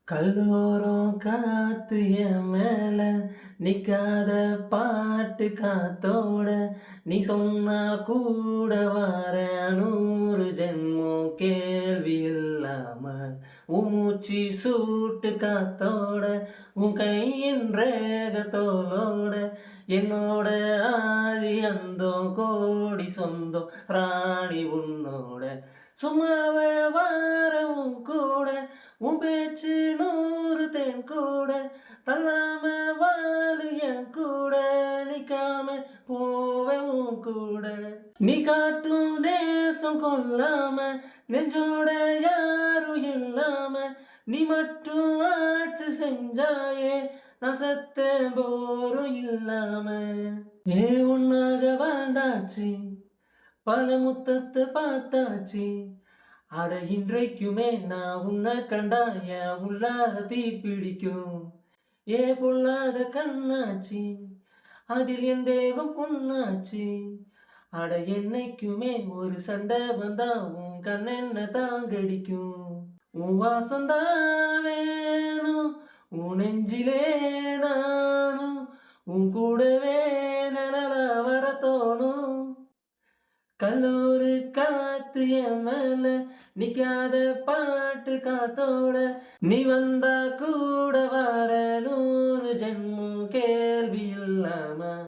கல்லோரம் காத்து என் மேல நிக்காத பாட்டு காத்தோட நீ சொன்னா கூட வார 100 ஜென்மம் கேள்வி இல்லாம உன் மூச்சு சூட்டு காத்தோட உன் கையின் ரேகத்தோலோட என்னோட ஆதி அந்தம் கோடி சொந்தம் ராணி உன்னோட சும்மாவே வார உன் கூட உன் பேச்சு 100 தேன் கூட தள்ளாம வாழு என் கூட நிக்காம போவேன் உன் கூட நீ காட்டும் நேசம் கொல்லாம நெஞ்சோட யாரும் இல்லாம நீ மட்டும் ஆட்சி செஞ்சாயே நான் செத்தேன் போரும் இல்லாம உன்னாக வாழ்ந்தாச்சு பல முத்தத்தை பார்த்தாச்சு அட இன்றைக்குமே நான் உன்னை கண்டா என் உள்ளாத தீ பிடிக்கும் பொல்லாத கண்ணாச்சி அதில் என் தேகம் பொண்ணாச்சு அட என்னைக்குமே ஒரு சண்டை வந்தா உன் கண்ணென்ன தாங்கடிக்கும் உன் வாசந்தான் வேணும் உன் நெஞ்சிலே நானும் உன் கூடவே நிழலா வர தோணும் கல்லூரு காத்து என் மேல நிக்காத பாட்டு காத்தோட நீ வந்தா கூட வர 100 ஜென்மம் கேள்வி இல்லாம